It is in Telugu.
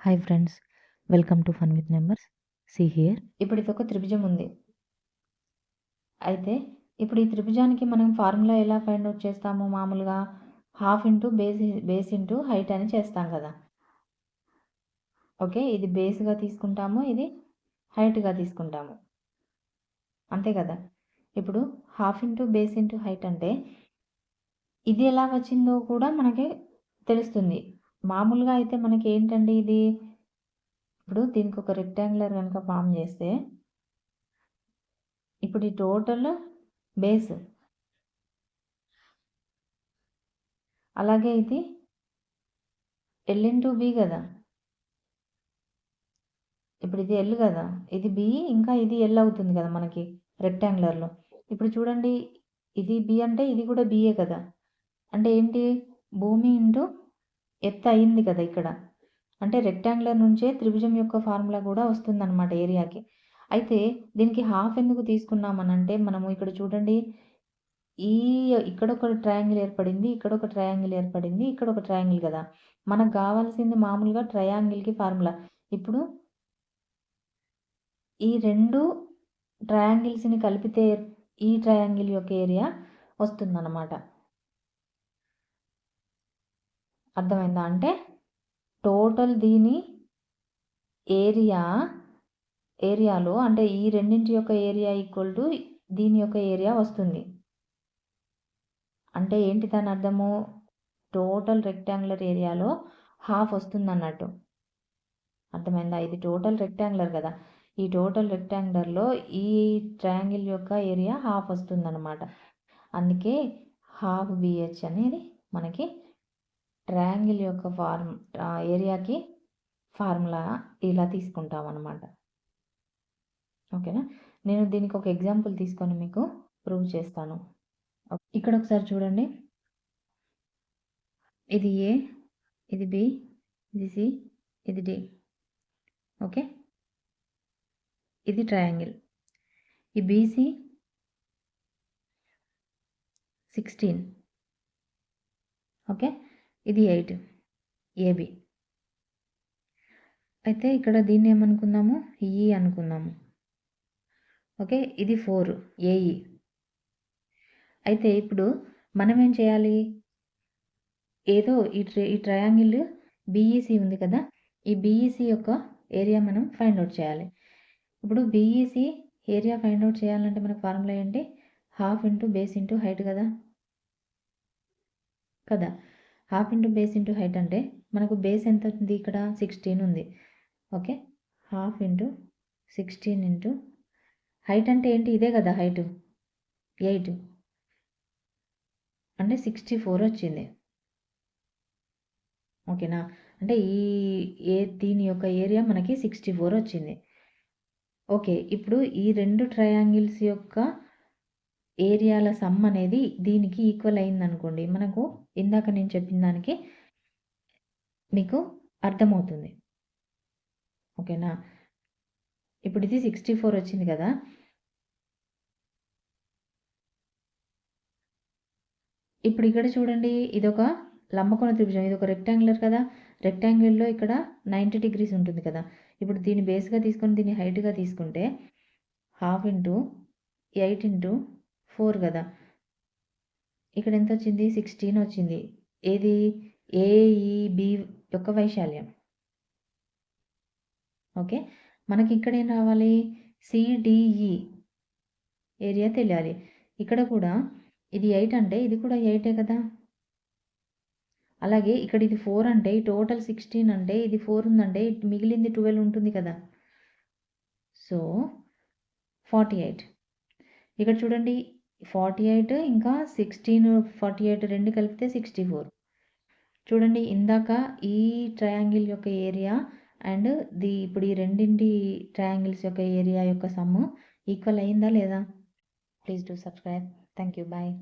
Hi friends, welcome to fun with numbers. See here. ఇప్పుడు ఇది ఒక త్రిభుజం ఉంది. అయితే ఇప్పుడు ఈ త్రిభుజానికి మనం ఫార్ములా ఎలా ఫైండ్ అవుట్ చేస్తాము? మామూలుగా half into base into height అని చేస్తాం కదా. ఓకే, ఇది బేస్గా తీసుకుంటాము, ఇది హైట్గా తీసుకుంటాము, అంతే కదా. ఇప్పుడు half into base into height అంటే ఇది ఎలా వచ్చిందో కూడా మనకి తెలుస్తుంది. మామూలుగా అయితే మనకి ఏంటండి ఇది, ఇప్పుడు దీనికి ఒక రెక్టాంగులర్ కనుక ఫామ్ చేస్తే ఇప్పుడు ఈ టోటల్ బేస్, అలాగే ఇది ఎల్ ఇంటూ బి కదా. ఇప్పుడు ఇది ఎల్ కదా, ఇది బి, ఇంకా ఇది ఎల్ అవుతుంది కదా మనకి రెక్టాంగులర్లో. ఇప్పుడు చూడండి, ఇది బి అంటే ఇది కూడా బిఏ కదా. అంటే ఏంటి, భూమి ఇంటూ ఎత్తు అయింది కదా ఇక్కడ. అంటే రెక్టాంగులర్ నుంచే త్రిభుజం యొక్క ఫార్ములా కూడా వస్తుందన్నమాట ఏరియాకి. అయితే దీనికి హాఫ్ ఎందుకు తీసుకున్నామనంటే, మనము ఇక్కడ చూడండి, ఈ ఇక్కడ ఒక ట్రయాంగిల్ ఏర్పడింది, ఇక్కడ ఒక ట్రయాంగిల్ ఏర్పడింది, ఇక్కడ ఒక ట్రయాంగిల్ కదా. మనకు కావాల్సింది మామూలుగా ట్రయాంగిల్కి ఫార్ములా. ఇప్పుడు ఈ రెండు ట్రయాంగిల్స్ని కలిపితే ఈ ట్రయాంగిల్ యొక్క ఏరియా వస్తుందన్నమాట. అర్థమైందా? అంటే టోటల్ దీని ఏరియాలో అంటే ఈ రెండింటి యొక్క ఏరియా ఈక్వల్ టు దీని యొక్క ఏరియా వస్తుంది. అంటే ఏంటి దాని అర్థము, టోటల్ రెక్టాంగులర్ ఏరియాలో హాఫ్ వస్తుంది అన్నట్టు. అర్థమైందా? ఇది టోటల్ రెక్టాంగులర్ కదా, ఈ టోటల్ రెక్టాంగులర్లో ఈ ట్రయాంగిల్ యొక్క ఏరియా హాఫ్ వస్తుందన్నమాట. అందుకే హాఫ్ బిహెచ్ అనేది మనకి ట్రయాంగిల్ యొక్క ఏరియాకి ఫార్ములా ఇలా తీసుకుంటాం అన్నమాట. ఓకేనా? నేను దీనికి ఒక ఎగ్జాంపుల్ తీసుకొని మీకు ప్రూవ్ చేస్తాను. ఇక్కడ ఒకసారి చూడండి, ఇది ఏ, ఇది బి, ఇది సి, ఇది డి. ఓకే, ఇది ట్రయాంగిల్. ఈ బీసీ 16, ఓకే, ఇది 8 ఏబి. అయితే ఇక్కడ దీన్ని ఏమనుకుందాము, ఈ అనుకుందాము. ఓకే, ఇది 4 ఏఈ. అయితే ఇప్పుడు మనం ఏం చేయాలి, ఏదో ఈ ట్రయాంగిల్ బీఈసీ ఉంది కదా, ఈ బీఈసీ యొక్క ఏరియా మనం ఫైండ్ అవుట్ చేయాలి. ఇప్పుడు బీఈసీ ఏరియా ఫైండ్ అవుట్ చేయాలంటే మనకు ఫార్ములా ఏంటి, half into base into height కదా. Half into base into height అంటే మనకు బేస్ ఎంత ఉంది, ఇక్కడ 16 ఉంది. Okay, half into 16 into height అంటే ఏంటి, ఇదే కదా హైట్ 8, అంటే 64 వచ్చింది. ఓకేనా, అంటే దీని యొక్క ఏరియా మనకి 64 వచ్చింది. ఓకే, ఇప్పుడు ఈ రెండు ట్రయాంగిల్స్ యొక్క ఏరియాల సమ్ అనేది దీనికి ఈక్వల్ అయిందనుకోండి, మనకు ఇందాక నేను చెప్పిన దానికి మీకు అర్థమవుతుంది. ఓకేనా, ఇప్పుడు ఇది 64 వచ్చింది కదా. ఇప్పుడు ఇక్కడ చూడండి, ఇదొక లంబకోణ త్రిభుజం, ఇది ఒక రెక్టాంగులర్ కదా. రెక్టాంగిల్లో ఇక్కడ 90 డిగ్రీస్ ఉంటుంది కదా. ఇప్పుడు దీన్ని బేస్గా తీసుకొని దీన్ని హైట్గా తీసుకుంటే హాఫ్ ఇంటూ 8 ఇంటూ 4 కదా. ఇక్కడ ఎంత వచ్చింది, 16 వచ్చింది. ఏది, ఏఈబి యొక్క వైశాల్యం. ఓకే, మనకి ఇక్కడ ఏం రావాలి, సిడిఈ ఏరియా తెలియాలి. ఇక్కడ కూడా ఇది 8 అంటే ఇది కూడా 8 కదా. అలాగే ఇక్కడ ఇది 4 అంటే ఈ టోటల్ 16 అంటే ఇది 4 ఉందంటే మిగిలింది 12 ఉంటుంది కదా. సో 48. ఇక్కడ చూడండి, 48 ఇంకా 16, 48 రెండు కలిపితే 64. చూడండి, ఇందాక ఈ ట్రయాంగిల్ యొక్క ఏరియా అండ్ ఇప్పుడు ఈ రెండింటి ట్రయాంగిల్స్ యొక్క ఏరియా యొక్క సమ్ ఈక్వల్ అయిందా లేదా? Please do subscribe. Thank you, bye.